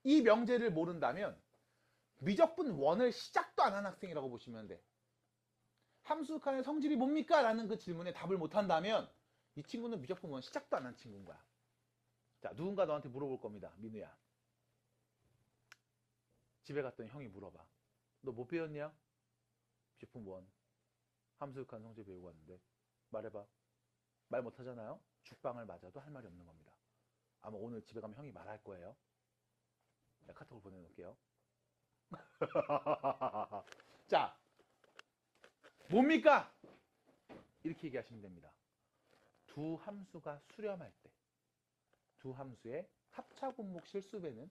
이 명제를 모른다면 미적분 1을 시작도 안 한 학생이라고 보시면 돼. 함수 극한의 성질이 뭡니까? 라는 그 질문에 답을 못한다면 이 친구는 미적분 1 시작도 안 한 친구인 거야. 자, 누군가 너한테 물어볼 겁니다. 민우야. 집에 갔더니 형이 물어봐. 너 뭐 배웠냐? 미적분 1. 함수 극한 성질 배우고 왔는데. 말해봐. 말 못하잖아요? 죽방을 맞아도 할 말이 없는 겁니다. 아마 오늘 집에 가면 형이 말할 거예요. 내가 카톡을 보내놓을게요. 자, 뭡니까? 이렇게 얘기하시면 됩니다. 두 함수가 수렴할 때 두 함수의 합차분목 실수배는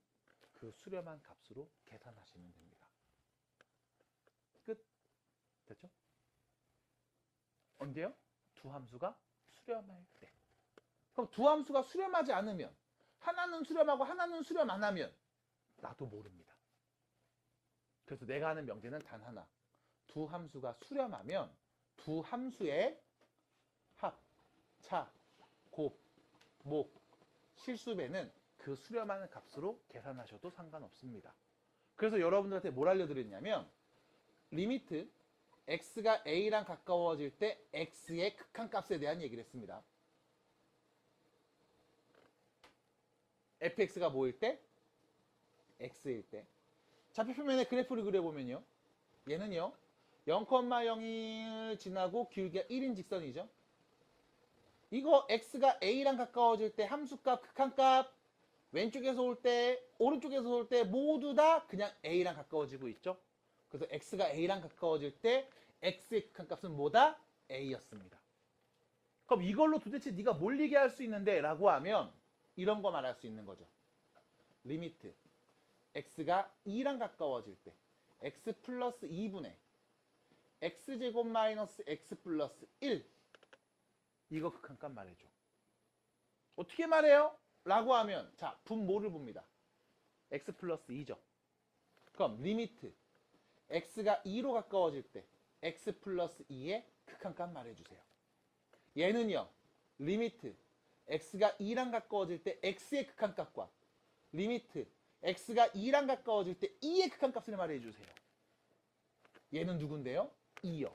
그 수렴한 값으로 계산하시면 됩니다. 끝. 됐죠? 언제요? 두 함수가 수렴할 때. 그럼 두 함수가 수렴하지 않으면 하나는 수렴하고 하나는 수렴 안 하면 나도 모릅니다. 그래서 내가 하는 명제는 단 하나. 두 함수가 수렴하면 두 함수의 합, 차, 곱, 목, 실수배는 그 수렴하는 값으로 계산하셔도 상관없습니다. 그래서 여러분들한테 뭘 알려드렸냐면 리미트 x가 a랑 가까워질 때 x의 극한값에 대한 얘기를 했습니다. fx가 뭐일 때? x일 때. 좌표표면에 그래프를 그려보면요. 얘는요. 0,0을 지나고 길이가 1인 직선이죠. 이거 x가 a랑 가까워질 때 함수값, 극한값 왼쪽에서 올 때, 오른쪽에서 올 때 모두 다 그냥 a랑 가까워지고 있죠. 그래서 x가 a랑 가까워질 때 x의 극한값은 뭐다? a였습니다. 그럼 이걸로 도대체 네가 뭘 얘기할 수 있는데? 라고 하면 이런 거 말할 수 있는 거죠. 리미트 x가 2랑 가까워질 때 x 플러스 2분의 x제곱 마이너스 x 플러스 1 이거 극한값 말해줘. 어떻게 말해요? 라고 하면 자, 분모를 봅니다. x 플러스 2죠. 그럼 리미트 x가 2로 가까워질 때 x 플러스 2의 극한값 말해주세요. 얘는요. 리미트 x가 2랑 가까워질 때 x의 극한값과 리미트 x가 2랑 가까워질 때 2의 극한값을 말해주세요. 얘는 누군데요? 2요.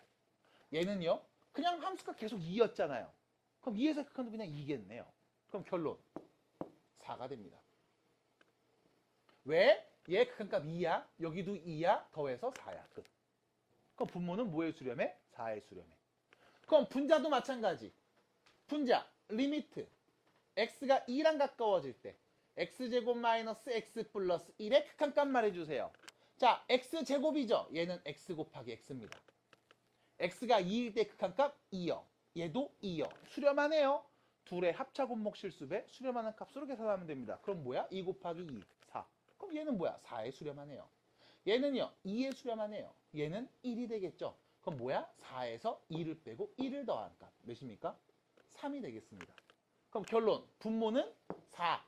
얘는요. 그냥 함수가 계속 2였잖아요. 그럼 2에서 극한도 그냥 2겠네요. 그럼 결론 4가 됩니다. 왜? 얘 극한값 2야. 여기도 2야. 더해서 4야. 끝. 그럼 분모는 뭐의 수렴해? 4의 수렴해. 그럼 분자도 마찬가지. 분자 리미트 x가 2랑 가까워질 때 x제곱 마이너스 x 플러스 1의 극한값 말해주세요. 자, x제곱이죠. 얘는 x 곱하기 x입니다. x가 2일 때 극한값 2요. 얘도 2요. 수렴하네요. 둘의 합차분목 실수배 수렴하는 값으로 계산하면 됩니다. 그럼 뭐야? 2 곱하기 2, 4. 그럼 얘는 뭐야? 4에 수렴하네요. 얘는요. 2에 수렴하네요. 얘는 1이 되겠죠. 그럼 뭐야? 4에서 2를 빼고 1을 더한 값. 몇입니까? 3이 되겠습니다. 그럼 결론. 분모는 4.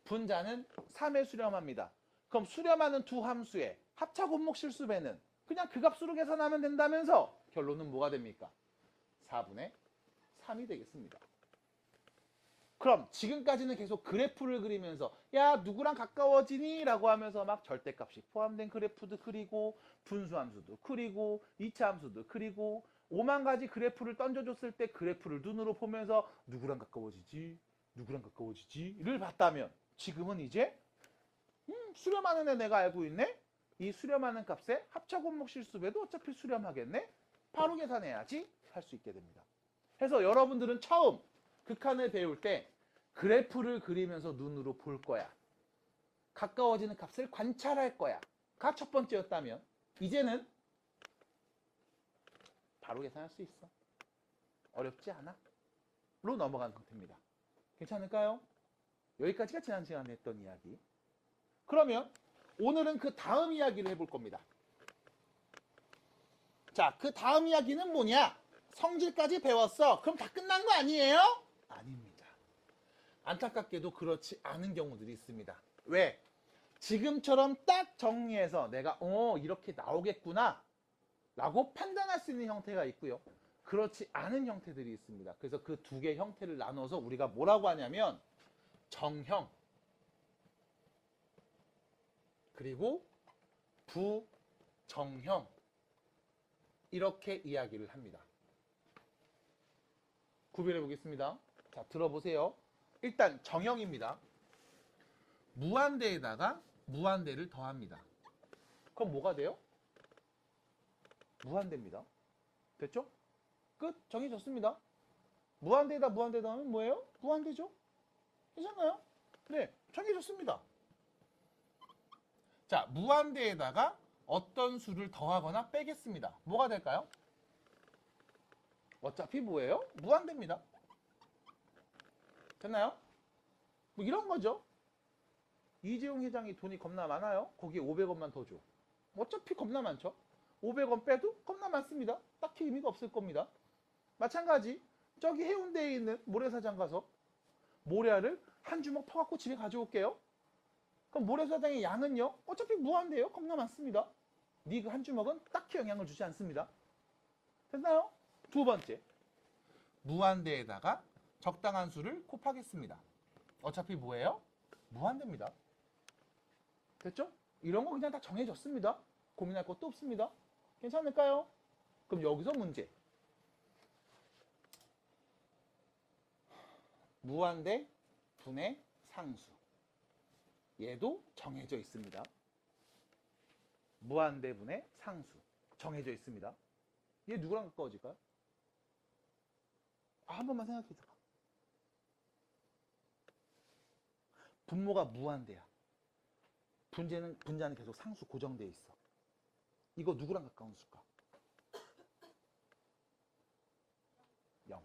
분자는 3에 수렴합니다. 그럼 수렴하는 두 함수의 합차분목 실수배는 그냥 그 값으로 계산하면 된다면서 결론은 뭐가 됩니까? 4분의 3이 되겠습니다. 그럼 지금까지는 계속 그래프를 그리면서 야 누구랑 가까워지니? 라고 하면서 막 절대값이 포함된 그래프도 그리고 분수함수도 그리고 2차 함수도 그리고 5만 가지 그래프를 던져줬을 때 그래프를 눈으로 보면서 누구랑 가까워지지? 누구랑 가까워지지?를 봤다면 지금은 이제 수렴하는 애 내가 알고 있네? 이 수렴하는 값에 합차분목 실수배도 어차피 수렴하겠네? 바로 계산해야지 할 수 있게 됩니다. 그래서 여러분들은 처음 극한을 배울 때 그래프를 그리면서 눈으로 볼 거야. 가까워지는 값을 관찰할 거야. 가 첫 번째였다면 이제는 바로 계산할 수 있어. 어렵지 않아. 로 넘어간 상태입니다. 괜찮을까요? 여기까지가 지난 시간에 했던 이야기. 그러면 오늘은 그 다음 이야기를 해볼 겁니다. 자, 그 다음 이야기는 뭐냐? 성질까지 배웠어. 그럼 다 끝난 거 아니에요? 아닙니다. 안타깝게도 그렇지 않은 경우들이 있습니다. 왜? 지금처럼 딱 정리해서 내가 이렇게 나오겠구나 라고 판단할 수 있는 형태가 있고요. 그렇지 않은 형태들이 있습니다. 그래서 그 두 개의 형태를 나눠서 우리가 뭐라고 하냐면 정형, 그리고 부정형 이렇게 이야기를 합니다. 구별해 보겠습니다. 자, 들어보세요. 일단 정형입니다. 무한대에다가 무한대를 더합니다. 그럼 뭐가 돼요? 무한대입니다. 됐죠? 끝. 정해졌습니다. 무한대에다 무한대 더하면 뭐예요? 무한대죠? 괜찮나요? 네, 정해졌습니다. 자, 무한대에다가 어떤 수를 더하거나 빼겠습니다. 뭐가 될까요? 어차피 뭐예요? 무한대입니다. 됐나요? 뭐 이런 거죠. 이재용 회장이 돈이 겁나 많아요. 거기에 500원만 더 줘. 어차피 겁나 많죠. 500원 빼도 겁나 많습니다. 딱히 의미가 없을 겁니다. 마찬가지 저기 해운대에 있는 모래사장 가서 모래알을 한 주먹 퍼갖고 집에 가져올게요. 그럼 모래사장의 양은요? 어차피 무한대예요. 겁나 많습니다. 네 그 한 주먹은 딱히 영향을 주지 않습니다. 됐나요? 두 번째, 무한대에다가 적당한 수를 곱하겠습니다. 어차피 뭐예요? 무한대입니다. 됐죠? 이런 거 그냥 다 정해졌습니다. 고민할 것도 없습니다. 괜찮을까요? 그럼 여기서 문제. 무한대 분의 상수. 얘도 정해져 있습니다. 무한대 분의 상수. 정해져 있습니다. 얘 누구랑 가까워질까요? 한 번만 생각해 봐. 분모가 무한대야. 분자는 계속 상수 고정되어 있어. 이거 누구랑 가까운 수일까? 0.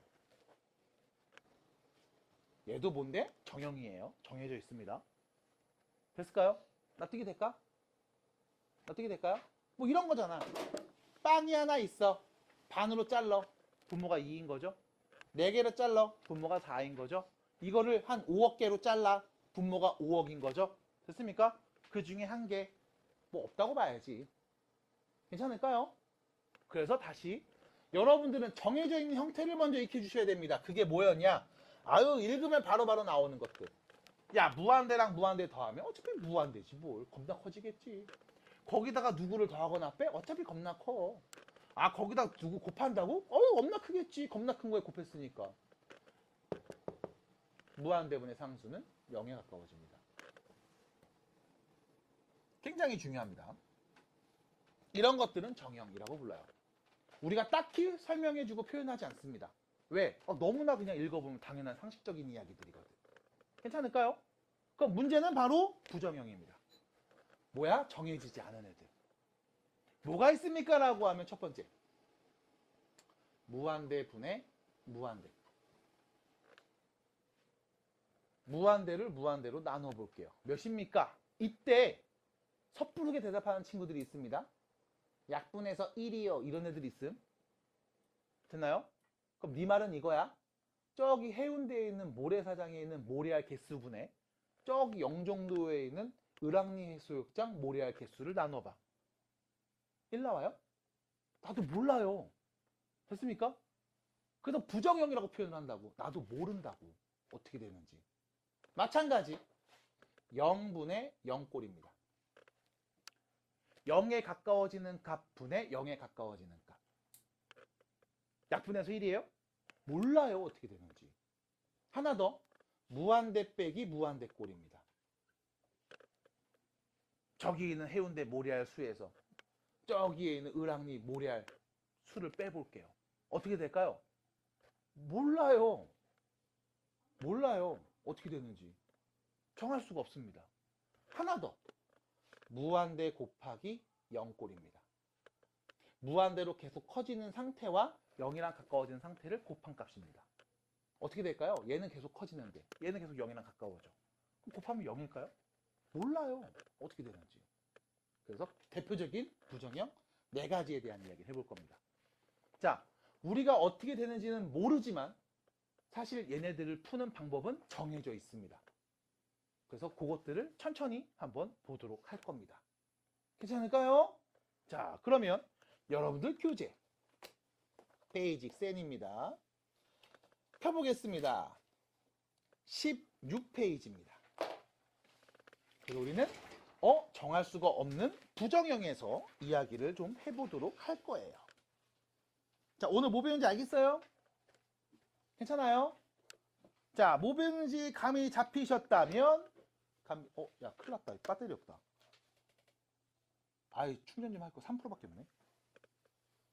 얘도 뭔데? 정형이에요. 정해져 있습니다. 됐을까요? 납득이 될까? 납득이 될까요? 뭐 이런 거잖아. 빵이 하나 있어. 반으로 잘라. 분모가 2인 거죠. 4개로 잘라. 분모가 4인 거죠. 이거를 한 5억 개로 잘라. 분모가 5억인 거죠. 됐습니까? 그 중에 한 개. 뭐 없다고 봐야지. 괜찮을까요? 그래서 다시 여러분들은 정해져 있는 형태를 먼저 익혀 주셔야 됩니다. 그게 뭐였냐? 아유, 읽으면 바로바로 나오는 것들. 야, 무한대랑 무한대 더하면 어차피 무한대지 뭘. 겁나 커지겠지. 거기다가 누구를 더하거나 빼? 어차피 겁나 커. 아, 거기다 누구 곱한다고? 어휴, 겁나 크겠지. 겁나 큰 거에 곱했으니까. 무한대분의 상수는 0에 가까워집니다. 굉장히 중요합니다. 이런 것들은 정형이라고 불러요. 우리가 딱히 설명해주고 표현하지 않습니다. 왜? 너무나 그냥 읽어보면 당연한 상식적인 이야기들이거든. 괜찮을까요? 그럼 문제는 바로 부정형입니다. 뭐야? 정해지지 않은 애들. 뭐가 있습니까? 라고 하면 첫 번째, 무한대 분의 무한대. 무한대를 무한대로 나눠 볼게요. 몇입니까? 이때 섣부르게 대답하는 친구들이 있습니다. 약분해서 1이요. 이런 애들이 있음. 됐나요? 그럼 네 말은 이거야. 저기 해운대에 있는 모래사장에 있는 모래알 개수분의 저기 영종도에 있는 을왕리 해수욕장 모래알 개수를 나눠봐. 1 나와요? 나도 몰라요. 됐습니까? 그래서 부정형이라고 표현을 한다고. 나도 모른다고. 어떻게 되는지. 마찬가지 0분의 0꼴입니다. 0에 가까워지는 값 분의 0에 가까워지는 값. 약분해서 1이에요? 몰라요. 어떻게 되는지. 하나 더. 무한대 빼기 무한대 꼴입니다. 저기 있는 해운대 모래알 수에서 저기에 있는 을왕리 모래알 수를 빼볼게요. 어떻게 될까요? 몰라요. 몰라요. 어떻게 되는지. 정할 수가 없습니다. 하나 더. 무한대 곱하기 0꼴입니다. 무한대로 계속 커지는 상태와 0이랑 가까워지는 상태를 곱한 값입니다. 어떻게 될까요? 얘는 계속 커지는데 얘는 계속 0이랑 가까워져. 그럼 곱하면 0일까요? 몰라요. 어떻게 되는지. 그래서 대표적인 부정형 4가지에 대한 이야기를 해볼 겁니다. 자, 우리가 어떻게 되는지는 모르지만 사실 얘네들을 푸는 방법은 정해져 있습니다. 그래서 그것들을 천천히 한번 보도록 할 겁니다. 괜찮을까요? 자, 그러면 여러분들 교재 베이직 센입니다. 펴보겠습니다. 16페이지입니다. 그래서 우리는 정할 수가 없는 부정형에서 이야기를 좀 해보도록 할 거예요. 자, 오늘 뭐 배운지 알겠어요? 괜찮아요? 자, 뭐 배우는지 감이 잡히셨다면 야, 큰일 났다. 배터리 없다. 아이, 충전 좀 할 거 3%밖에 없네.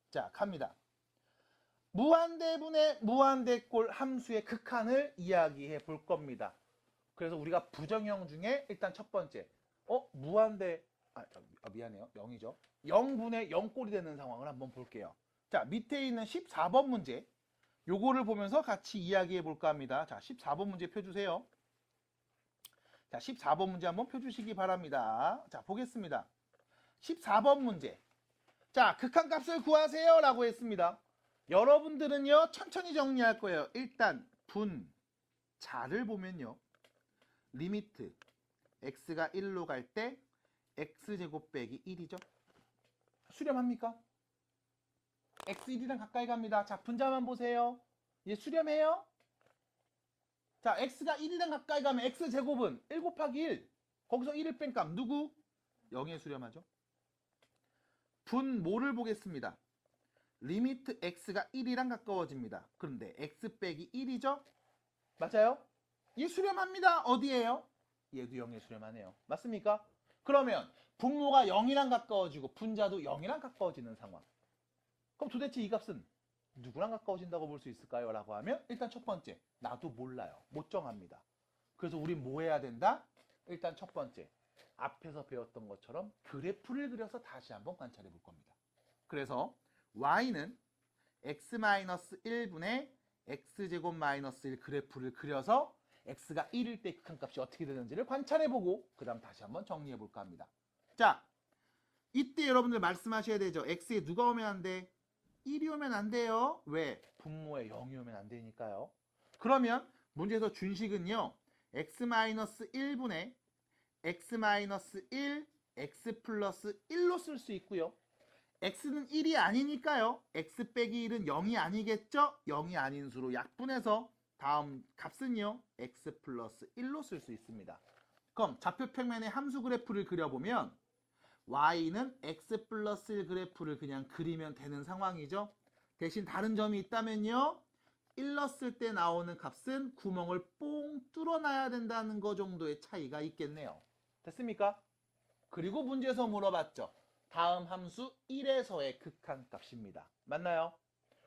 자, 갑니다. 무한대분의 무한대꼴 함수의 극한을 이야기해 볼 겁니다. 그래서 우리가 부정형 중에 일단 첫 번째, 미안해요. 0이죠. 0분의 0꼴이 되는 상황을 한번 볼게요. 자, 밑에 있는 14번 문제, 요거를 보면서 같이 이야기해 볼까 합니다. 자, 14번 문제 펴주세요. 자, 14번 문제 한번 펴주시기 바랍니다. 자, 보겠습니다. 14번 문제. 자, 극한값을 구하세요 라고 했습니다. 여러분들은요, 천천히 정리할 거예요. 일단 분자를 보면요, 리미트 x가 1로 갈 때 x제곱 빼기 1이죠. 수렴합니까? x 1이랑 가까이 갑니다. 자, 분자만 보세요. 얘 수렴해요? 자, x가 1이랑 가까이 가면 x제곱은 1 곱하기 1. 거기서 1을 뺀 값 누구? 0에 수렴하죠. 분모를 보겠습니다. 리미트 x가 1이랑 가까워집니다. 그런데 x 빼기 1이죠? 맞아요? 얘 수렴합니다. 어디에요? 얘도 0에 수렴하네요. 맞습니까? 그러면 분모가 0이랑 가까워지고 분자도 0이랑 가까워지는 상황. 그럼 도대체 이 값은 누구랑 가까워진다고 볼 수 있을까요? 라고 하면 일단 첫 번째, 나도 몰라요. 못 정합니다. 그래서 우린 뭐 해야 된다? 일단 첫 번째, 앞에서 배웠던 것처럼 그래프를 그려서 다시 한번 관찰해 볼 겁니다. 그래서 y는 x-1분의 x제곱 마이너스 1 그래프를 그려서 x가 1일 때 극한값이 어떻게 되는지를 관찰해보고 그 다음 다시 한번 정리해볼까 합니다. 자, 이때 여러분들 말씀하셔야 되죠. x에 누가 오면 안 돼? 1이 오면 안 돼요. 왜? 분모에 0이 오면 안 되니까요. 그러면 문제에서 준식은요, x-1분의 x-1 x 플러스 1로 쓸 수 있고요. x는 1이 아니니까요. x 빼기 1은 0이 아니겠죠? 0이 아닌 수로 약분해서 다음 값은요, x 플러스 1로 쓸 수 있습니다. 그럼 좌표 평면의 함수 그래프를 그려보면 y는 x 플러스 1 그래프를 그냥 그리면 되는 상황이죠. 대신 다른 점이 있다면요, 1 넣었을 때 나오는 값은 구멍을 뽕 뚫어놔야 된다는 거 정도의 차이가 있겠네요. 됐습니까? 그리고 문제에서 물어봤죠. 다음 함수 1에서의 극한값입니다. 맞나요?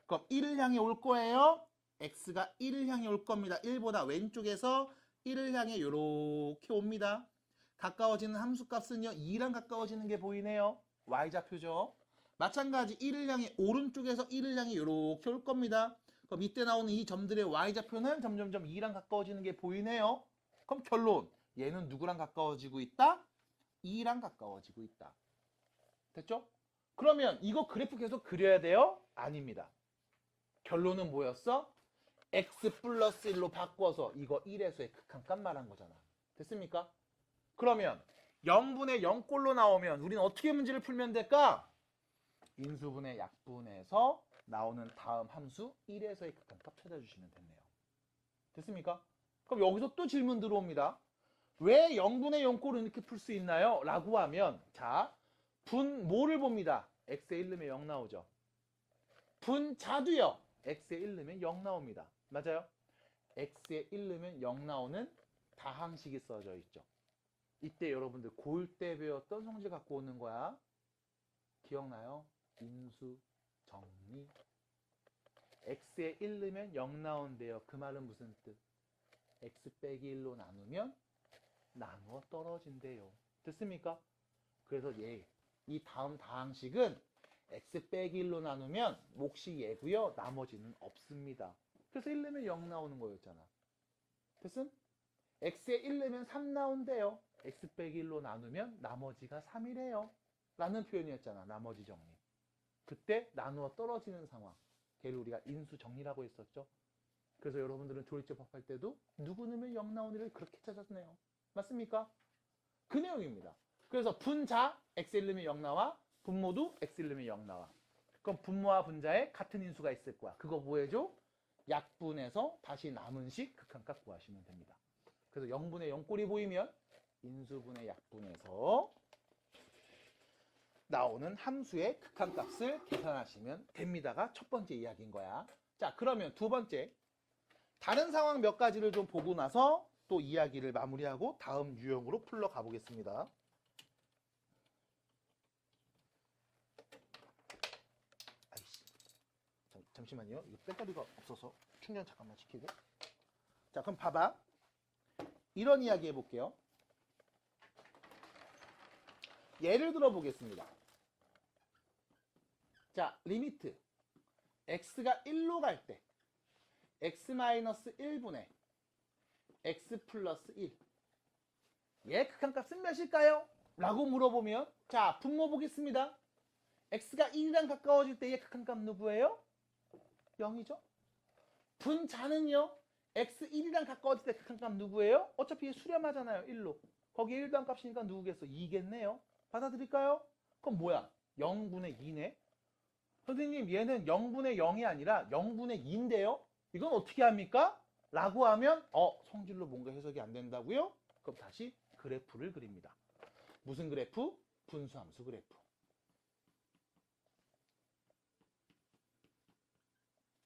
그럼 1을 향해 올 거예요. x가 1을 향해 올 겁니다. 1보다 왼쪽에서 1을 향해 이렇게 옵니다. 가까워지는 함수값은요, 2랑 가까워지는 게 보이네요. y좌표죠. 마찬가지 1을 향해 오른쪽에서 1을 향해 이렇게 올 겁니다. 그럼 이때 나오는 이 점들의 y좌표는 점점점 2랑 가까워지는 게 보이네요. 그럼 결론, 얘는 누구랑 가까워지고 있다? 2랑 가까워지고 있다. 됐죠? 그러면 이거 그래프 계속 그려야 돼요? 아닙니다. 결론은 뭐였어? x 플러스 1로 바꿔서 이거 1에서의 극한값 말한 거잖아. 됐습니까? 그러면 0분의 0꼴로 나오면 우리는 어떻게 문제를 풀면 될까? 인수분해 약분해서 나오는 다음 함수 1에서의 극한값 찾아주시면 됐네요. 됐습니까? 그럼 여기서 또 질문 들어옵니다. 왜 0분의 0꼴을 이렇게 풀 수 있나요? 라고 하면, 자, 분모를 봅니다. x에 1 넣으면 0 나오죠. 분자도요, x에 1 넣으면 0 나옵니다. 맞아요? x에 1 넣으면 0 나오는 다항식이 써져 있죠. 이때 여러분들 고1 때 배웠던 성질 갖고 오는 거야. 기억나요? 인수, 정리. x에 1 넣으면 0 나온대요. 그 말은 무슨 뜻? x 빼기 1로 나누면 나누어 떨어진대요. 됐습니까? 그래서 이 다음 다항식은 x 빼기 1로 나누면 몫이 얘고요. 나머지는 없습니다. 그래서 1 넣으면 0 나오는 거였잖아. 됐음? x에 1 넣으면 3 나온대요. x 빼기 1로 나누면 나머지가 3이래요. 라는 표현이었잖아. 나머지 정리. 그때 나누어 떨어지는 상황. 걔를 우리가 인수 정리라고 했었죠. 그래서 여러분들은 조리제법 할 때도 누구 넣으면 0 나오는 를 그렇게 찾았네요. 맞습니까? 그 내용입니다. 그래서 분자 x1 넣으면 0 나와. 분모도 x1 넣으면 0 나와. 그럼 분모와 분자에 같은 인수가 있을 거야. 그거 뭐 해줘? 약분해서 다시 남은 식 극한값 구하시면 됩니다. 그래서 0분의 0꼴이 보이면 인수분해 약분에서 나오는 함수의 극한값을 계산하시면 됩니다가 첫 번째 이야기인 거야. 자, 그러면 두 번째. 다른 상황 몇 가지를 좀 보고 나서 또 이야기를 마무리하고 다음 유형으로 풀러 가보겠습니다. 아이씨. 잠시만요. 이거 배터리가 없어서 충전 잠깐만 시키고. 자, 그럼 봐봐. 이런 이야기 해볼게요. 예를 들어 보겠습니다. 자, 리미트 x가 1로 갈 때 x-1분의 x 플러스 1. 얘 극한값은 몇일까요? 라고 물어보면 자, 분모 보겠습니다. x가 1이랑 가까워질 때의 극한값 누구예요? 0이죠. 분자는요. x1이랑 가까워질 때 극한값 누구예요? 어차피 수렴하잖아요. 1로. 거기에 1도 한 값이니까 누구겠어? 2겠네요. 받아들일까요? 그럼 뭐야? 0분의 2네. 선생님 얘는 0분의 0이 아니라 0분의 2인데요. 이건 어떻게 합니까? 라고 하면 성질로 뭔가 해석이 안 된다고요? 그럼 다시 그래프를 그립니다. 무슨 그래프? 분수함수 그래프.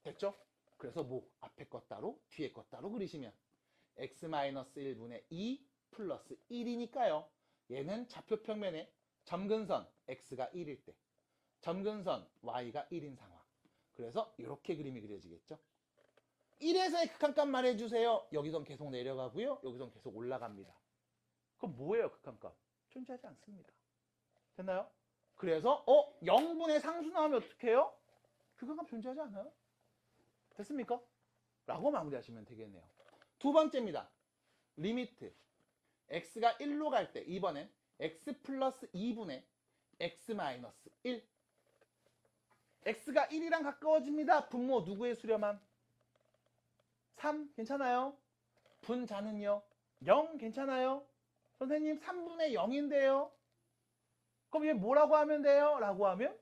됐죠? 그래서 뭐 앞에 것 따로 뒤에 것 따로 그리시면 x-1분의 2 플러스 1이니까요. 얘는 좌표 평면에 점근선 x가 1일 때 점근선 y가 1인 상황. 그래서 이렇게 그림이 그려지겠죠. 1에서의 극한값 말해주세요. 여기선 계속 내려가고요. 여기선 계속 올라갑니다. 그럼 뭐예요? 극한값? 존재하지 않습니다. 됐나요? 그래서 0분의 상수 나오면 어떻게 해요? 극한값 존재하지 않아요. 됐습니까? 라고 마무리하시면 되겠네요. 두 번째입니다. 리미트 x가 1로 갈 때 이번엔 x 플러스 2분의 x 마이너스 1. x가 1이랑 가까워집니다. 분모 누구의 수렴함? 3 괜찮아요? 분자는요? 0 괜찮아요? 선생님 3분의 0인데요. 그럼 얘 뭐라고 하면 돼요? 라고 하면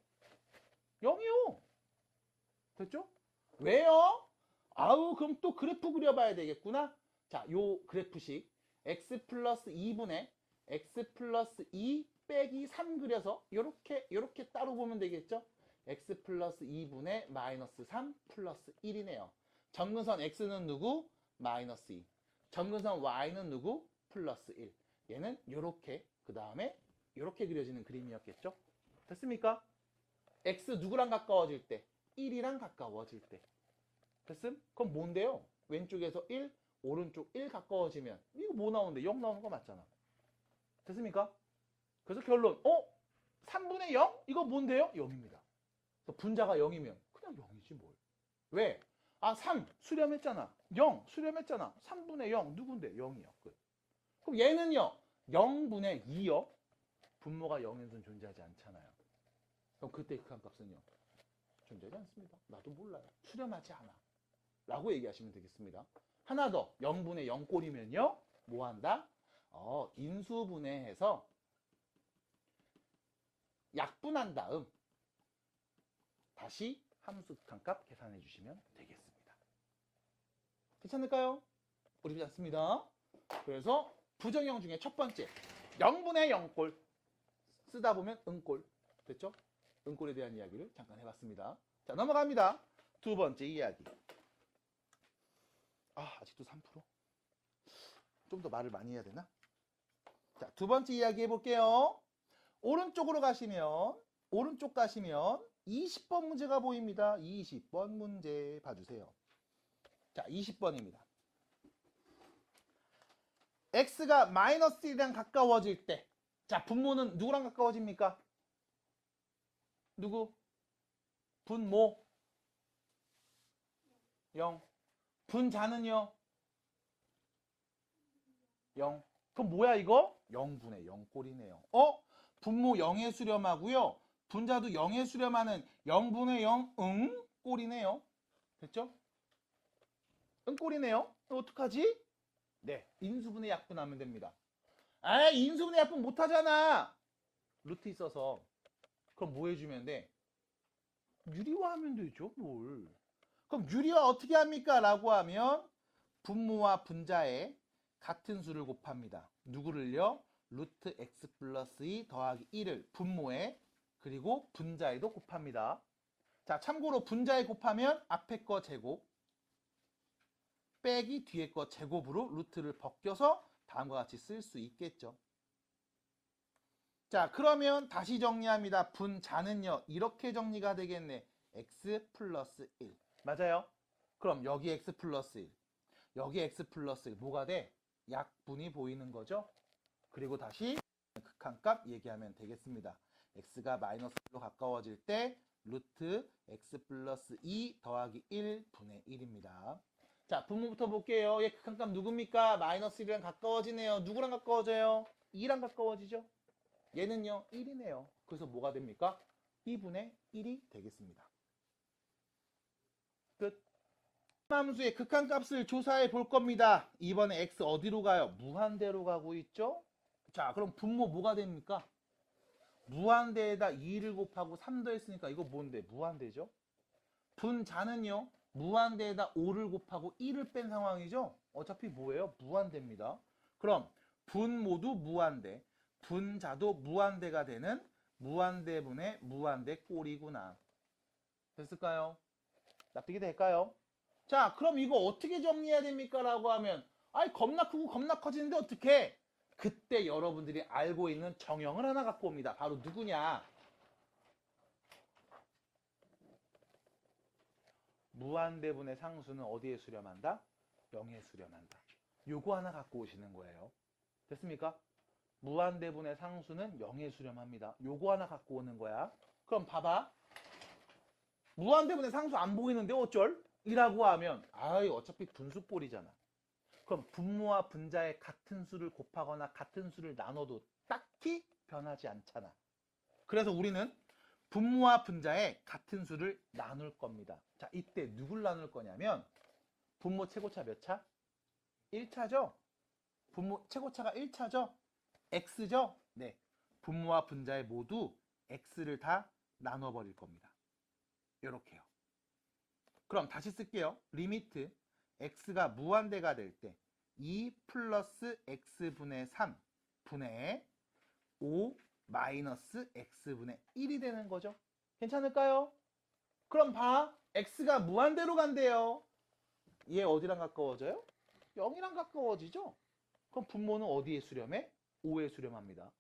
0이요. 됐죠? 왜요? 아우 그럼 또 그래프 그려봐야 되겠구나. 자, 요 그래프식 x 플러스 2분의 x 플러스 2 빼기 3 그려서 요렇게 따로 보면 되겠죠? x 플러스 2분의 마이너스 3 플러스 1이네요. 점근선 x는 누구? 마이너스 2. 점근선 y는 누구? 플러스 1. 얘는 요렇게 그 다음에 요렇게 그려지는 그림이었겠죠? 됐습니까? x 누구랑 가까워질 때? 1이랑 가까워질 때. 됐음? 그럼 뭔데요? 왼쪽에서 1, 오른쪽 1 가까워지면 이거 뭐 나오는데? 0 나오는 거 맞잖아. 됐습니까? 그래서 결론 3분의 0? 이거 뭔데요? 0입니다. 분자가 0이면 그냥 0이지 뭘. 왜? 3 수렴했잖아. 0 수렴했잖아. 3분의 0 누군데? 0이요. 끝. 그럼 얘는요. 0분의 2요. 분모가 0에서는 존재하지 않잖아요. 그럼 그때 극한값은요. 존재하지 않습니다. 나도 몰라요. 수렴하지 않아. 라고 얘기하시면 되겠습니다. 하나 더 0분의 0꼴이면요. 뭐 한다? 인수분해해서 약분한 다음 다시 함수 극한값 계산해 주시면 되겠습니다. 괜찮을까요? 어렵지 않습니다. 그래서 부정형 중에 첫 번째 0분의 0꼴 쓰다 보면 응꼴. 됐죠? 응꼴에 대한 이야기를 잠깐 해봤습니다. 자, 넘어갑니다. 두 번째 이야기. 아직도 3%? 좀 더 말을 많이 해야 되나? 자, 두 번째 이야기 해볼게요. 오른쪽 가시면 20번 문제가 보입니다. 20번 문제 봐주세요. 자, 20번입니다. x가 마이너스 1이랑 가까워질 때, 자, 분모는 누구랑 가까워집니까? 누구? 분모 0. 분자는요? 0. 그럼 뭐야 이거? 0분의 0 꼴이네요. 분모 0에 수렴하고요. 분자도 0에 수렴하는 0분의 0 꼴이네요. 됐죠? 꼴이네요. 어떡하지? 네, 인수분해 약분하면 됩니다. 인수분해 약분 못하잖아. 루트 있어서. 그럼 뭐 해주면 돼? 유리화하면 되죠, 뭘. 그럼 유리화 어떻게 합니까? 라고 하면 분모와 분자의 같은 수를 곱합니다. 누구를요? 루트 x 플러스 2 더하기 1을 분모에 그리고 분자에도 곱합니다. 자, 참고로 분자에 곱하면 앞에 거 제곱 빼기 뒤에 거 제곱으로 루트를 벗겨서 다음과 같이 쓸 수 있겠죠. 자, 그러면 다시 정리합니다. 분자는요, 이렇게 정리가 되겠네. x 플러스 1. 맞아요? 그럼 여기 x 플러스 1. 여기 x 플러스 1. 뭐가 돼? 약분이 보이는 거죠? 그리고 다시 극한값 얘기하면 되겠습니다. x가 마이너스 1로 가까워질 때 루트 x 플러스 2 더하기 1분의 1입니다. 자, 분모부터 볼게요. 얘 극한값 누굽니까? 마이너스 1이랑 가까워지네요. 누구랑 가까워져요? 2랑 가까워지죠? 얘는요, 1이네요. 그래서 뭐가 됩니까? 2분의 1이 되겠습니다. 끝. 함수의 극한값을 조사해 볼 겁니다. 이번에 x 어디로 가요? 무한대로 가고 있죠? 자, 그럼 분모 뭐가 됩니까? 무한대에다 2를 곱하고 3 더했으니까 이거 뭔데? 무한대죠? 분자는요, 무한대에다 5를 곱하고 1을 뺀 상황이죠? 어차피 뭐예요? 무한대입니다. 그럼 분모도 무한대, 분자도 무한대가 되는 무한대분의 무한대 꼴이구나. 됐을까요? 납득이 될까요? 자, 그럼 이거 어떻게 정리해야 됩니까? 라고 하면 아이 겁나 크고 겁나 커지는데 어떻게? 그때 여러분들이 알고 있는 정형을 하나 갖고 옵니다. 바로 누구냐? 무한대분의 상수는 어디에 수렴한다? 0에 수렴한다. 요거 하나 갖고 오시는 거예요. 됐습니까? 무한대분의 상수는 0에 수렴합니다. 요거 하나 갖고 오는 거야. 그럼 봐봐. 무한대분의 상수 안 보이는데 어쩔? 이라고 하면 아이 어차피 분수꼴이잖아. 그럼 분모와 분자의 같은 수를 곱하거나 같은 수를 나눠도 딱히 변하지 않잖아. 그래서 우리는 분모와 분자의 같은 수를 나눌 겁니다. 자, 이때 누굴 나눌 거냐면 분모 최고차 몇 차? 1차죠? 분모 최고차가 1차죠? x죠? 네. 분모와 분자의 모두 x를 다 나눠버릴 겁니다. 이렇게요. 그럼 다시 쓸게요. 리미트 x가 무한대가 될 때 2 플러스 x분의 3 분의 5 마이너스 x분의 1이 되는 거죠. 괜찮을까요? 그럼 봐. x가 무한대로 간대요. 얘 어디랑 가까워져요? 0이랑 가까워지죠? 그럼 분모는 어디에 수렴해? 5에 수렴합니다.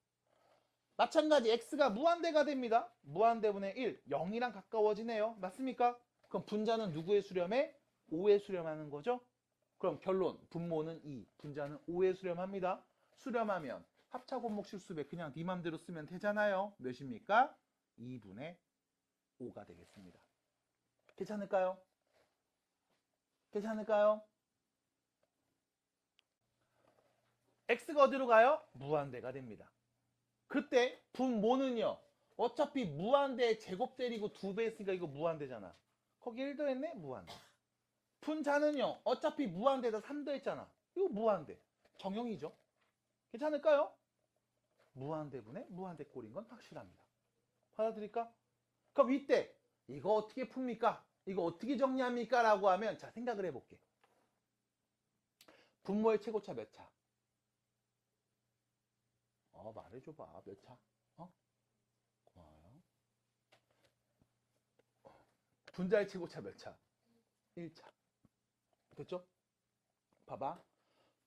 마찬가지 x가 무한대가 됩니다. 무한대분의 1, 0이랑 가까워지네요. 맞습니까? 그럼 분자는 누구에 수렴해? 5에 수렴하는 거죠? 그럼 결론, 분모는 2, 분자는 5에 수렴합니다. 수렴하면 합차곱목 실수배 그냥 네 맘대로 쓰면 되잖아요. 몇입니까? 2분의 5가 되겠습니다. 괜찮을까요? 괜찮을까요? x가 어디로 가요? 무한대가 됩니다. 그때 분모는요. 어차피 무한대 제곱 때리고 2배 했으니까 이거 무한대잖아. 거기 1 더했네? 무한대. 분자는요. 어차피 무한대에다 3 더했잖아. 이거 무한대. 정형이죠. 괜찮을까요? 무한대분의 무한대 꼴인 건 확실합니다. 받아들일까? 그럼 이때 이거 어떻게 풉니까? 이거 어떻게 정리합니까? 라고 하면 자 생각을 해볼게. 분모의 최고차 몇 차? 말해줘봐. 몇 차? 고마워요. 분자의 최고차 몇 차? 1차. 됐죠? 봐봐.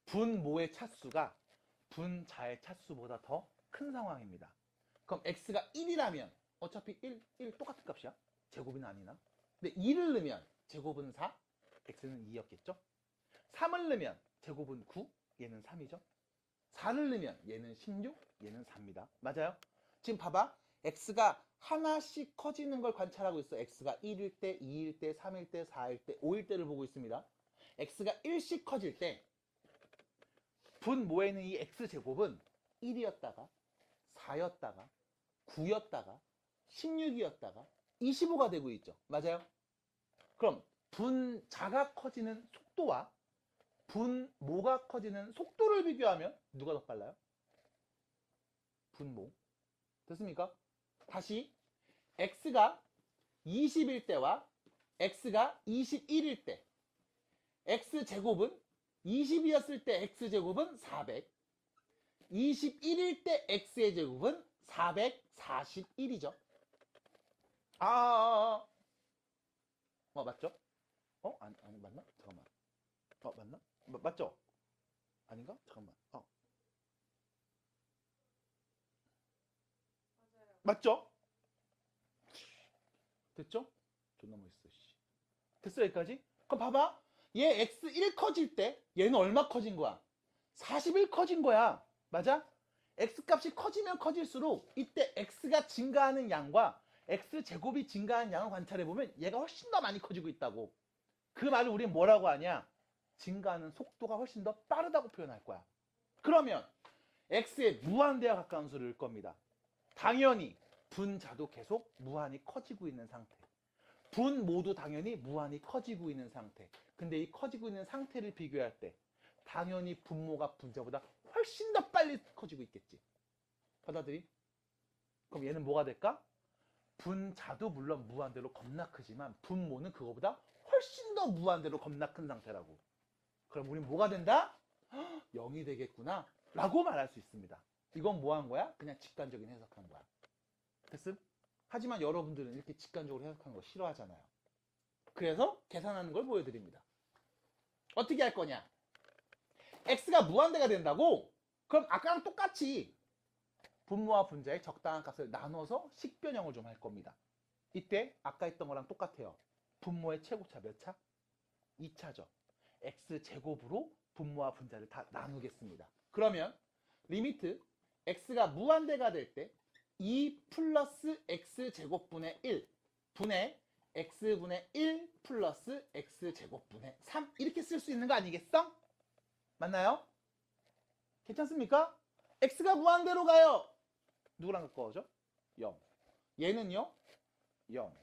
분모의 차수가 분자의 차수보다 더 큰 상황입니다. 그럼 x가 1이라면 어차피 1 똑같은 값이야. 제곱은 아니나. 근데 2를 넣으면 제곱은 4, x는 2였겠죠? 3을 넣으면 제곱은 9, 얘는 3이죠? 4를 넣으면 얘는 16, 얘는 4입니다. 맞아요? 지금 봐봐. x가 하나씩 커지는 걸 관찰하고 있어. x가 1일 때, 2일 때, 3일 때, 4일 때, 5일 때를 보고 있습니다. x가 1씩 커질 때 분모에 있는 이 x제곱은 1이었다가 4였다가 9였다가 16이었다가 25가 되고 있죠. 맞아요? 그럼 분자가 커지는 속도와 분모가 커지는 속도를 비교하면 누가 더 빨라요? 분모. 됐습니까? 다시 x가 20일 때와 x가 21일 때 x제곱은 20이었을 때 x제곱은 400. 21일 때 x의 제곱은 441이죠. 맞죠? 아니 맞나? 잠깐만. 맞나? 맞죠? 아닌가? 잠깐만. 맞죠? 됐죠? 존나 멋있어. 씨. 됐어 여기까지? 그럼 봐봐. 얘 x 1 커질 때 얘는 얼마 커진 거야? 41 커진 거야. 맞아? x 값이 커지면 커질수록 이때 x가 증가하는 양과 x 제곱이 증가하는 양을 관찰해보면 얘가 훨씬 더 많이 커지고 있다고. 그 말을 우리는 뭐라고 하냐? 증가하는 속도가 훨씬 더 빠르다고 표현할 거야. 그러면 x의 무한대와 가까운 수를 을 겁니다. 당연히 분자도 계속 무한히 커지고 있는 상태. 분 모두 당연히 무한히 커지고 있는 상태. 근데 이 커지고 있는 상태를 비교할 때 당연히 분모가 분자보다 훨씬 더 빨리 커지고 있겠지. 받아들이? 그럼 얘는 뭐가 될까? 분자도 물론 무한대로 겁나 크지만 분모는 그거보다 훨씬 더 무한대로 겁나 큰 상태라고. 그럼 우린 뭐가 된다? 0이 되겠구나 라고 말할 수 있습니다. 이건 뭐 한 거야? 그냥 직관적인 해석한 거야. 됐음? 하지만 여러분들은 이렇게 직관적으로 해석하는 거 싫어하잖아요. 그래서 계산하는 걸 보여드립니다. 어떻게 할 거냐? x가 무한대가 된다고? 그럼 아까랑 똑같이 분모와 분자의 적당한 값을 나눠서 식변형을 좀 할 겁니다. 이때 아까 했던 거랑 똑같아요. 분모의 최고차 몇 차? 2차죠. x제곱으로 분모와 분자를 다 나누겠습니다. 그러면 리미트 x가 무한대가 될 때 2 플러스 x제곱분의 1 분의 x분의 1 플러스 x제곱분의 3 이렇게 쓸 수 있는 거 아니겠어? 맞나요? 괜찮습니까? x가 무한대로 가요. 누구랑 가까워져? 0. 얘는요? 0.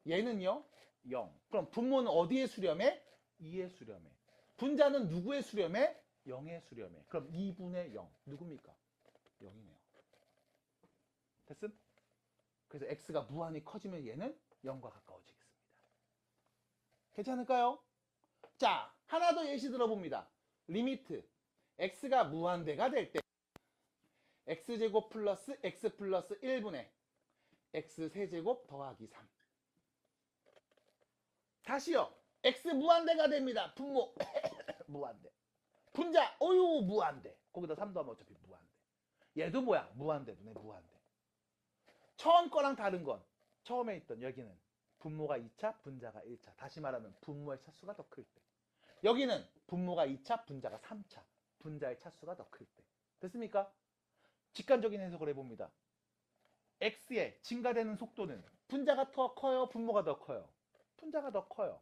얘는요? 0. 그럼 분모는 어디에 수렴해? 2에 수렴해. 분자는 누구에 수렴해? 0에 수렴해. 그럼 2분의 0. 누굽니까? 0이네요. 됐음? 그래서 x가 무한히 커지면 얘는 0과 가까워지겠습니다. 괜찮을까요? 자, 하나 더 예시 들어봅니다. 리미트 x가 무한대가 될 때 x제곱 플러스 x 플러스 1분의 x 세제곱 더하기 3. 다시요. x 무한대가 됩니다. 분모 무한대. 분자 어유 무한대. 거기다 3도 하면 어차피 무한대. 얘도 뭐야? 무한대분의 무한대. 처음 거랑 다른 건 처음에 있던 여기는 분모가 2차, 분자가 1차. 다시 말하면 분모의 차수가 더 클 때. 여기는 분모가 2차, 분자가 3차. 분자의 차수가 더 클 때. 됐습니까? 직관적인 해석을 해봅니다. x의 증가되는 속도는 분자가 더 커요? 분모가 더 커요? 분자가 더 커요.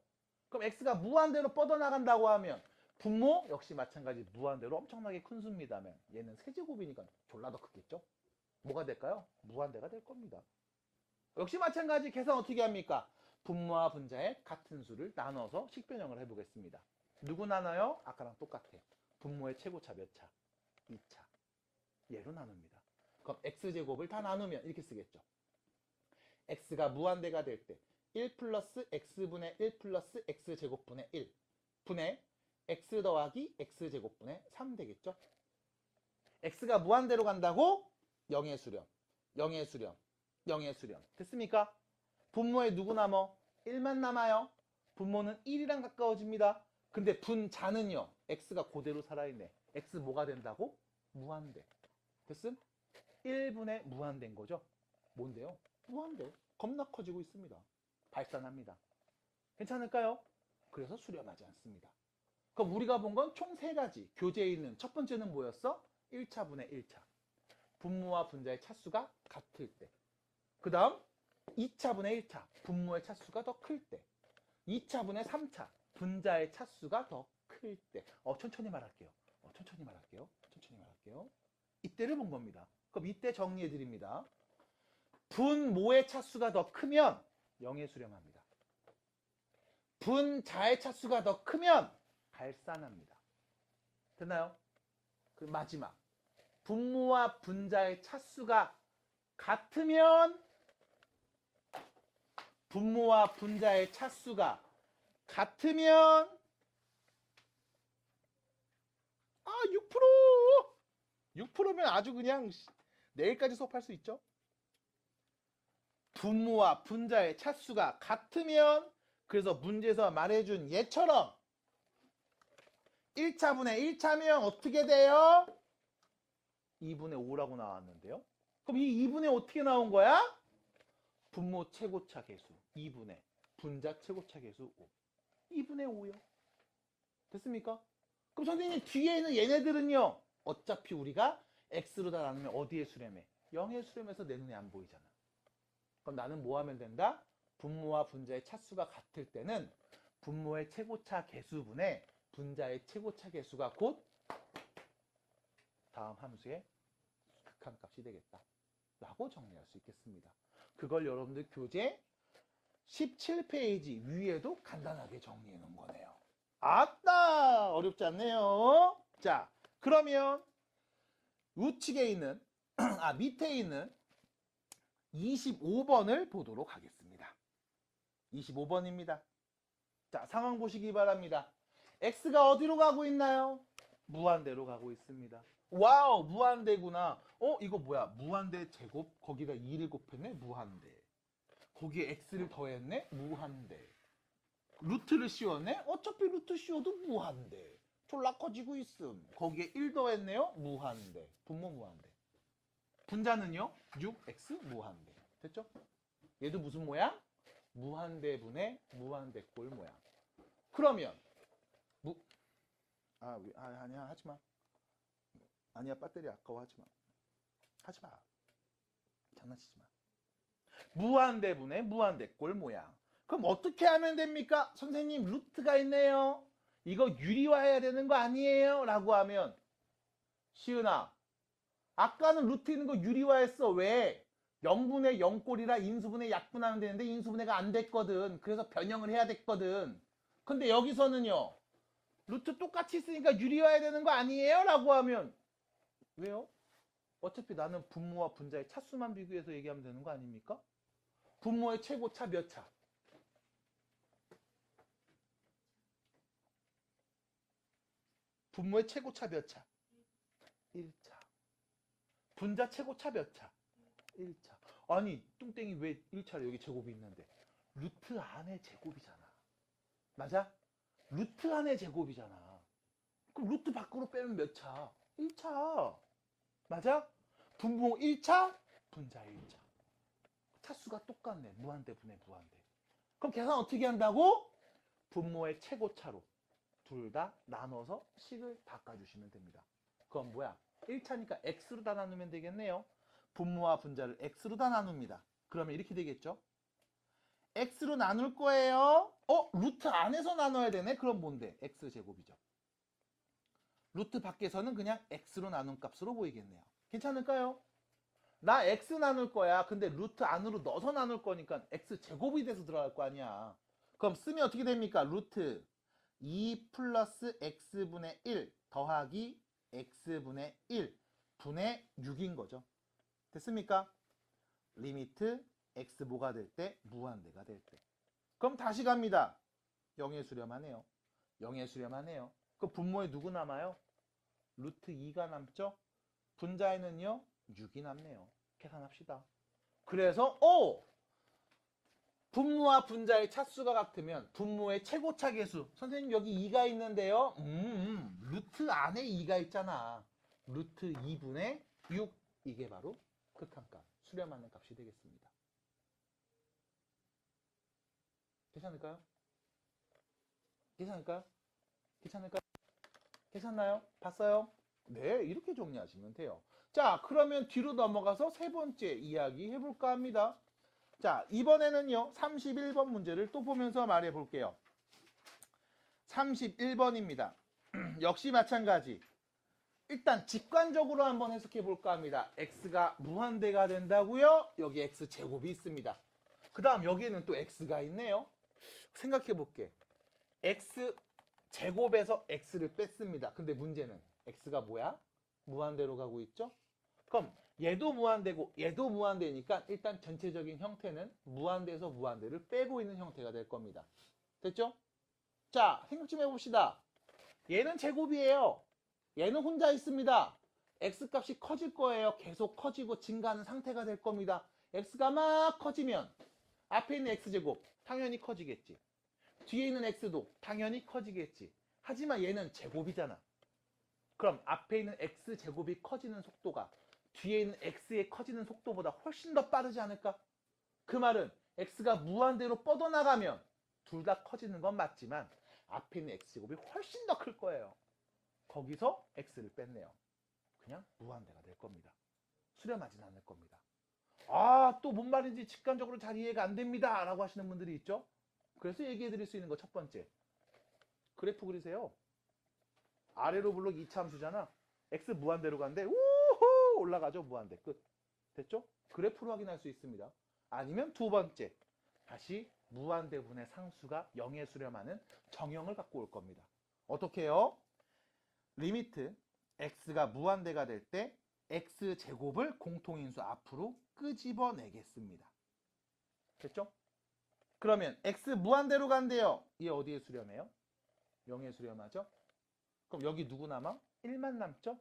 그럼 x가 무한대로 뻗어나간다고 하면 분모 역시 마찬가지 무한대로 엄청나게 큰 수입니다면 얘는 세제곱이니까 졸라 더 크겠죠? 뭐가 될까요? 무한대가 될 겁니다. 역시 마찬가지 계산 어떻게 합니까? 분모와 분자의 같은 수를 나눠서 식변형을 해보겠습니다. 누구 나눠요? 아까랑 똑같아. 분모의 최고차 몇 차? 2차. 얘로 나눕니다. 그럼 x제곱을 다 나누면 이렇게 쓰겠죠. x가 무한대가 될 때 1 플러스 x분의 1 플러스 x제곱분의 1 분의 x 더하기 x제곱분의 3 되겠죠. x가 무한대로 간다고? 0의 수렴, 0의 수렴, 0의 수렴. 됐습니까? 분모에 누구 남어? 1만 남아요. 분모는 1이랑 가까워집니다. 근데 분자는요. x가 그대로 살아있네. x 뭐가 된다고? 무한대. 됐음? 1분의 무한대인 거죠. 뭔데요? 무한대. 겁나 커지고 있습니다. 발산합니다. 괜찮을까요? 그래서 수렴하지 않습니다. 그럼 우리가 본 건 총 3가지. 교재에 있는 첫 번째는 뭐였어? 1차분의 1차. 분모와 분자의 차수가 같을 때. 그 다음 2차분의 1차. 분모의 차수가 더 클 때. 2차분의 3차. 분자의 차수가 더 클 때. 천천히 말할게요. 천천히 말할게요. 이때를 본 겁니다. 그럼 이때 정리해 드립니다. 분모의 차수가 더 크면 0에 수렴합니다. 분자의 차수가 더 크면 발산합니다. 됐나요? 그 마지막. 분모와 분자의 차수가 같으면 분모와 분자의 차수가 같으면 아, 6%! 6%면 아주 그냥 내일까지 수업할 수 있죠? 분모와 분자의 차수가 같으면, 그래서 문제에서 말해준 얘처럼 1차분의 1차면 어떻게 돼요? 2분의 5라고 나왔는데요. 그럼 이 2분의 어떻게 나온 거야? 분모 최고차 계수 2분의 분자 최고차 계수 5. 2분의 5요. 됐습니까? 그럼 선생님 뒤에 있는 얘네들은요. 어차피 우리가 x로 다 나누면 어디에 수렴해? 0의 수렴해서 내 눈에 안 보이잖아. 그럼 나는 뭐 하면 된다? 분모와 분자의 차수가 같을 때는 분모의 최고차 계수분의 분자의 최고차 계수가 곧 다음 함수의 극한값이 되겠다 라고 정리할 수 있겠습니다. 그걸 여러분들 교재 17페이지 위에도 간단하게 정리해 놓은 거네요. 아따, 어렵지 않네요. 자, 그러면 우측에 있는 밑에 있는 25번을 보도록 하겠습니다. 25번입니다. 자, 상황 보시기 바랍니다. x가 어디로 가고 있나요? 무한대로 가고 있습니다. 와우, 무한대구나. 이거 뭐야? 무한대 제곱, 거기다 2를 곱했네? 무한대. 거기에 x를 더했네? 무한대. 루트를 씌웠네? 어차피 루트 씌워도 무한대. 졸라 커지고 있음. 거기에 1 더했네요? 무한대. 분모 무한대. 분자는요? 6x 무한대. 됐죠? 얘도 무슨 모양? 무한대분의 무한대꼴 모양. 그러면 아니야, 하지마. 아니야, 배터리 아까워, 하지마. 하지마. 장난치지마. 무한대분의 무한대꼴 모양. 그럼 어떻게 하면 됩니까? 선생님, 루트가 있네요. 이거 유리화해야 되는 거 아니에요? 라고 하면, 시은아, 아까는 루트 있는 거 유리화했어. 왜? 0분의 0꼴이라 인수분해 약분하면 되는데 인수분해가 안 됐거든. 그래서 변형을 해야 됐거든. 근데 여기서는요, 루트 똑같이 있으니까 유리화해야 되는 거 아니에요? 라고 하면, 왜요? 어차피 나는 분모와 분자의 차수만 비교해서 얘기하면 되는 거 아닙니까? 분모의 최고차 몇 차? 분모의 최고차 몇 차? 1차. 분자 최고차 몇 차? 1차. 아니, 뚱땡이 왜 1차를 여기 제곱이 있는데? 루트 안에 제곱이잖아. 맞아? 루트 안에 제곱이잖아. 그럼 루트 밖으로 빼면 몇 차? 1차. 맞아? 분모 1차, 분자 1차. 차수가 똑같네. 무한대 분의 무한대. 그럼 계산 어떻게 한다고? 분모의 최고차로 둘 다 나눠서 식을 바꿔주시면 됩니다. 그건 뭐야? 1차니까 x로 다 나누면 되겠네요. 분모와 분자를 x로 다 나눕니다. 그러면 이렇게 되겠죠? x로 나눌 거예요. 루트 안에서 나눠야 되네. 그럼 뭔데? x제곱이죠. 루트 밖에서는 그냥 x로 나눈 값으로 보이겠네요. 괜찮을까요? 나 x 나눌 거야. 근데 루트 안으로 넣어서 나눌 거니까 x제곱이 돼서 들어갈 거 아니야. 그럼 쓰면 어떻게 됩니까? 루트 2 플러스 x분의 1 더하기 x분의 1 분의 6인 거죠. 됐습니까? 리미트 x 뭐가 될 때? 무한대가 될 때. 그럼 다시 갑니다. 0에 수렴하네요. 0에 수렴하네요. 그 분모에 누구 남아요? 루트 2가 남죠? 분자에는요? 6이 남네요. 계산합시다. 그래서 분모와 분자의 차수가 같으면 분모의 최고차 계수. 선생님 여기 2가 있는데요. 루트 안에 2가 있잖아. 루트 2분의 6. 이게 바로 극한값, 수렴하는 값이 되겠습니다. 괜찮을까요? 괜찮을까요? 괜찮을까요? 괜찮나요? 봤어요? 네, 이렇게 정리하시면 돼요. 자, 그러면 뒤로 넘어가서 세 번째 이야기 해볼까 합니다. 자, 이번에는요, 31번 문제를 또 보면서 말해 볼게요. 31번입니다. 역시 마찬가지. 일단 직관적으로 한번 해석해 볼까 합니다. x가 무한대가 된다고요? 여기 x제곱이 있습니다. 그 다음 여기에는 또 x가 있네요. 생각해 볼게. x제곱에서 x를 뺐습니다. 근데 문제는 x가 뭐야? 무한대로 가고 있죠? 그럼 얘도 무한대고 얘도 무한대니까 일단 전체적인 형태는 무한대에서 무한대를 빼고 있는 형태가 될 겁니다. 됐죠? 자, 생각 좀 해봅시다. 얘는 제곱이에요. 얘는 혼자 있습니다. x값이 커질 거예요. 계속 커지고 증가하는 상태가 될 겁니다. x가 막 커지면 앞에 있는 x제곱 당연히 커지겠지. 뒤에 있는 x도 당연히 커지겠지. 하지만 얘는 제곱이잖아. 그럼 앞에 있는 x제곱이 커지는 속도가 뒤에 있는 x의 커지는 속도보다 훨씬 더 빠르지 않을까? 그 말은 x가 무한대로 뻗어나가면 둘 다 커지는 건 맞지만 앞에 있는 x제곱이 훨씬 더 클 거예요. 거기서 x를 뺐네요. 그냥 무한대가 될 겁니다. 수렴하진 않을 겁니다. 아, 또 뭔 말인지 직관적으로 잘 이해가 안 됩니다 라고 하시는 분들이 있죠. 그래서 얘기해 드릴 수 있는 거 첫 번째, 그래프 그리세요. 아래로 블록 2차 함수잖아. x 무한대로 간대. 우후 올라가죠. 무한대. 끝. 됐죠? 그래프로 확인할 수 있습니다. 아니면 두 번째, 다시 무한대분의 상수가 0에 수렴하는 정형을 갖고 올 겁니다. 어떻게 해요? 리미트 x가 무한대가 될 때 x제곱을 공통인수 앞으로 끄집어내겠습니다. 됐죠? 그러면 x 무한대로 간대요. 얘 어디에 수렴해요? 0에 수렴하죠? 그럼 여기 누구 남아? 1만 남죠?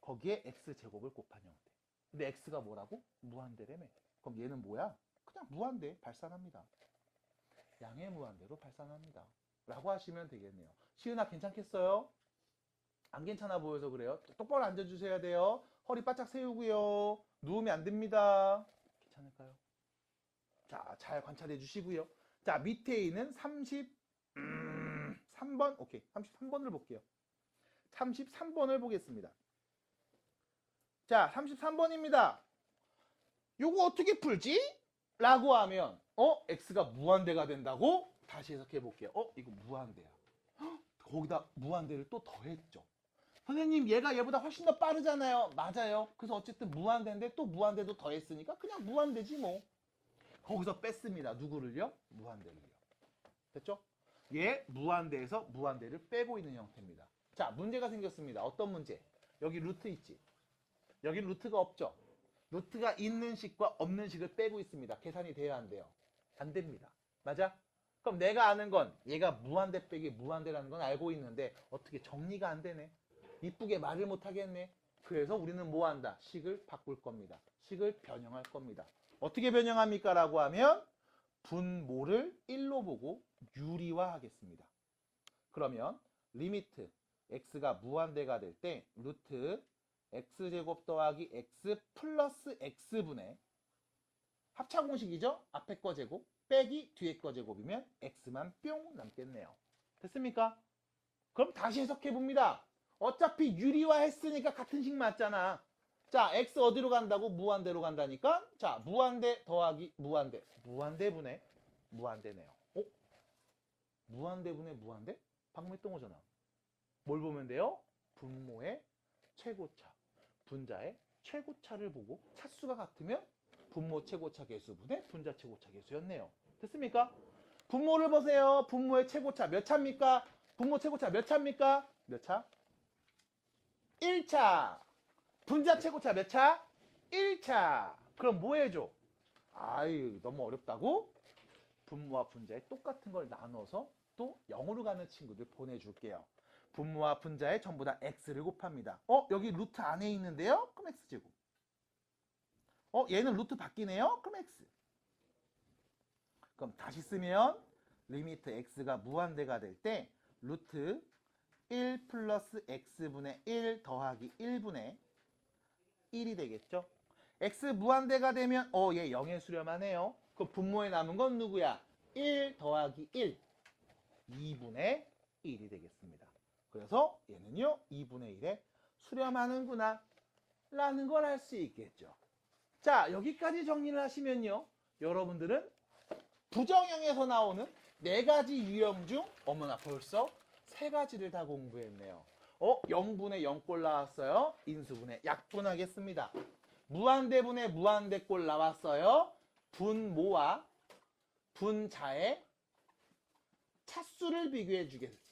거기에 x제곱을 곱한 형태. 근데 x가 뭐라고? 무한대라며. 그럼 얘는 뭐야? 그냥 무한대 발산합니다. 양의 무한대로 발산합니다. 라고 하시면 되겠네요. 시은아 괜찮겠어요? 안 괜찮아 보여서 그래요. 똑바로 앉아주셔야 돼요. 허리 바짝 세우고요. 누우면 안 됩니다. 괜찮을까요? 자, 잘 관찰해 주시고요. 자, 밑에 있는 33번, 오케이. 33번을 볼게요. 33번을 보겠습니다. 자, 33번입니다. 요거 어떻게 풀지? 라고 하면 x가 무한대가 된다고? 다시 해석해 볼게요. 이거 무한대야. 거기다 무한대를 또 더했죠. 선생님 얘가 얘보다 훨씬 더 빠르잖아요. 맞아요. 그래서 어쨌든 무한대인데 또 무한대도 더했으니까 그냥 무한대지 뭐. 거기서 뺐습니다. 누구를요? 무한대를요. 됐죠? 얘 무한대에서 무한대를 빼고 있는 형태입니다. 자, 문제가 생겼습니다. 어떤 문제? 여기 루트 있지? 여기 루트가 없죠? 루트가 있는 식과 없는 식을 빼고 있습니다. 계산이 돼야 안 돼요? 안 됩니다. 맞아? 그럼 내가 아는 건 얘가 무한대 빼기 무한대라는 건 알고 있는데 어떻게 정리가 안 되네? 이쁘게 말을 못 하겠네? 그래서 우리는 뭐 한다? 식을 바꿀 겁니다. 식을 변형할 겁니다. 어떻게 변형합니까? 라고 하면 분모를 1로 보고 유리화하겠습니다. 그러면 리미트 x가 무한대가 될 때 루트 x제곱 더하기 x 플러스 x분의 합차공식이죠? 앞에 거 제곱 빼기 뒤에 거 제곱이면 x만 뿅 남겠네요. 됐습니까? 그럼 다시 해석해봅니다. 어차피 유리화 했으니까 같은 식 맞잖아. 자, x 어디로 간다고? 무한대로 간다니까? 자, 무한대 더하기 무한대. 무한대분의 무한대네요. 무한대분의 무한대? 방금 했던 거잖아. 뭘 보면 돼요? 분모의 최고차, 분자의 최고차를 보고 차수가 같으면 분모 최고차 계수분의 분자 최고차 계수였네요. 됐습니까? 분모를 보세요. 분모의 최고차 몇 차입니까? 분모 최고차 몇 차입니까? 몇 차? 1차. 분자 최고차 몇 차? 1차. 그럼 뭐 해줘? 아유, 너무 어렵다고? 분모와 분자의 똑같은 걸 나눠서 또 0으로 가는 친구들 보내줄게요. 분모와 분자에 전부 다 x를 곱합니다. 여기 루트 안에 있는데요? 그럼 x제곱. 얘는 루트 바뀌네요? 그럼 x. 그럼 다시 쓰면 리미트 x가 무한대가 될 때 루트 1 플러스 x분의 1 더하기 1분의 1이 되겠죠? x 무한대가 되면 얘 0에 수렴하네요. 그 분모에 남은 건 누구야? 1 더하기 1 2분의 1이 되겠습니다. 그래서 얘는요 2분의 1에 수렴하는구나 라는 걸 알 수 있겠죠. 자, 여기까지 정리를 하시면요 여러분들은 부정형에서 나오는 4가지 유형 중 어머나 벌써 3가지를 다 공부했네요. 0분의 0꼴 나왔어요. 인수분해 약분하겠습니다. 무한대분의 무한대꼴 나왔어요. 분모와 분자의 차수를 비교해 주겠습니다.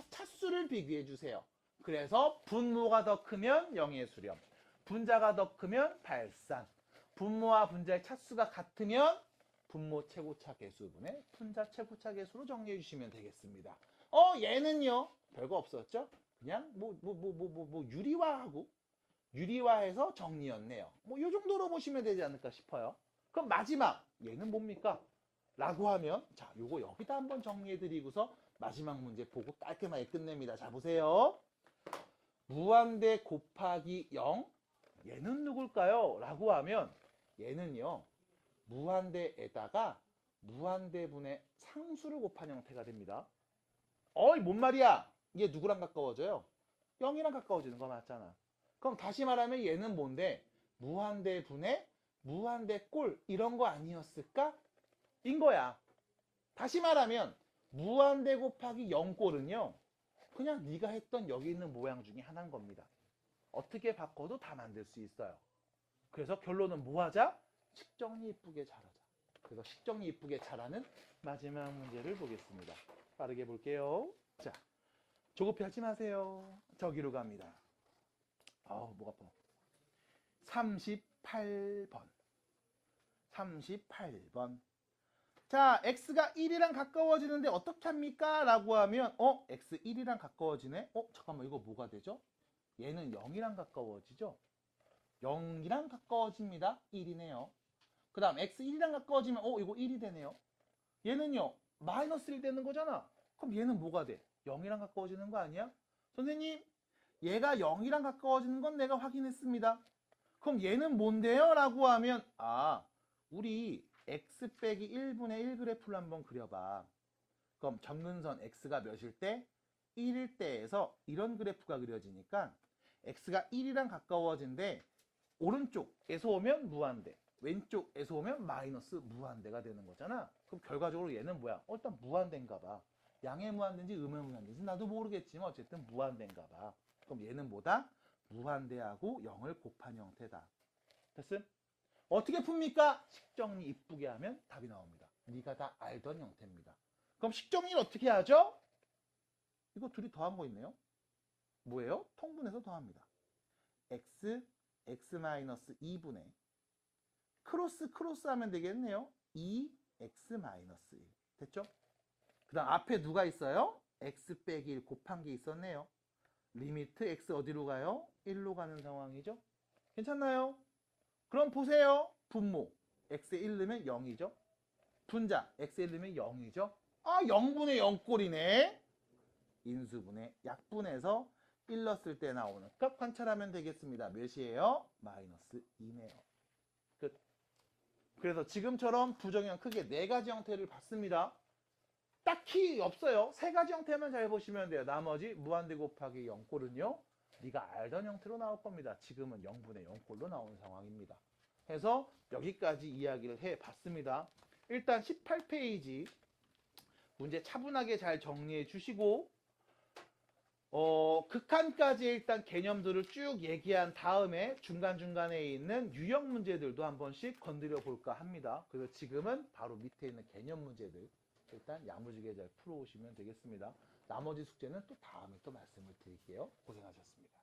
차수를 비교해 주세요. 그래서 분모가 더 크면 0의 수렴, 분자가 더 크면 발산, 분모와 분자의 차수가 같으면 분모 최고차 계수분의 분자 최고차 계수로 정리해 주시면 되겠습니다. 얘는요 별거 없었죠? 그냥 유리화해서 정리였네요. 뭐 요 정도로 보시면 되지 않을까 싶어요. 그럼 마지막 얘는 뭡니까? 라고 하면 자, 요거 여기다 한번 정리해 드리고서 마지막 문제 보고 깔끔하게 끝냅니다. 자, 보세요. 무한대 곱하기 0 얘는 누굴까요? 라고 하면 얘는요. 무한대에다가 무한대분의 상수를 곱한 형태가 됩니다. 어이, 뭔 말이야? 얘 누구랑 가까워져요? 0이랑 가까워지는 거 맞잖아. 그럼 다시 말하면 얘는 뭔데? 무한대분의 무한대꼴 이런 거 아니었을까? 인 거야. 다시 말하면 무한대 곱하기 0꼴은요. 그냥 네가 했던 여기 있는 모양 중에 하나인 겁니다. 어떻게 바꿔도 다 만들 수 있어요. 그래서 결론은 뭐 하자? 식정리 이쁘게 잘하자. 그래서 식정리 이쁘게 잘하는 마지막 문제를 보겠습니다. 빠르게 볼게요. 자, 조급해 하지 마세요. 저기로 갑니다. 아우, 목 아파. 38번. 38번. 자, x가 1이랑 가까워지는데 어떻게 합니까? 라고 하면 x 1이랑 가까워지네? 잠깐만, 이거 뭐가 되죠? 얘는 0이랑 가까워지죠? 0이랑 가까워집니다. 1이네요. 그 다음 x 1이랑 가까워지면 이거 1이 되네요. 얘는요, 마이너스 1 되는 거잖아. 그럼 얘는 뭐가 돼? 0이랑 가까워지는 거 아니야? 선생님, 얘가 0이랑 가까워지는 건 내가 확인했습니다. 그럼 얘는 뭔데요? 라고 하면 우리 x 빼기 1분의 1 그래프를 한번 그려봐. 그럼 점근선 x가 몇일 때? 1일 때에서 이런 그래프가 그려지니까 x가 1이랑 가까워진데 오른쪽에서 오면 무한대, 왼쪽에서 오면 마이너스 무한대가 되는 거잖아. 그럼 결과적으로 얘는 뭐야? 일단 무한대인가 봐. 양의 무한대인지 음의 무한대인지 나도 모르겠지만 어쨌든 무한대인가 봐. 그럼 얘는 뭐다? 무한대하고 0을 곱한 형태다. 됐음? 어떻게 풉니까? 식정리 이쁘게 하면 답이 나옵니다. 네가 다 알던 형태입니다. 그럼 식정리를 어떻게 하죠? 이거 둘이 더한 거 있네요. 뭐예요? 통분해서 더합니다. x-2분의 크로스 하면 되겠네요. 2x-1 됐죠? 그 다음 앞에 누가 있어요? x 빼기 1 곱한 게 있었네요. 리미트 x 어디로 가요? 1로 가는 상황이죠. 괜찮나요? 그럼 보세요. 분모 x에 1 넣으면 0이죠. 분자 x에 1 넣으면 0이죠. 0분의 0꼴이네. 인수분의 약분해서 1 넣었을 때 나오는 값 관찰하면 되겠습니다. 몇이에요? 마이너스 2네요. 끝. 그래서 지금처럼 부정형 크게 4가지 형태를 봤습니다. 딱히 없어요. 3가지 형태만 잘 보시면 돼요. 나머지 무한대 곱하기 0꼴은요. 네가 알던 형태로 나올 겁니다. 지금은 0분의 0꼴로 나오는 상황입니다. 해서 여기까지 이야기를 해봤습니다. 일단 18페이지 문제 차분하게 잘 정리해 주시고 극한까지 일단 개념들을 쭉 얘기한 다음에 중간중간에 있는 유형 문제들도 한 번씩 건드려 볼까 합니다. 그래서 지금은 바로 밑에 있는 개념 문제들 일단 야무지게 잘 풀어오시면 되겠습니다. 나머지 숙제는 또 다음에 또 말씀을 드릴게요. 고생하셨습니다.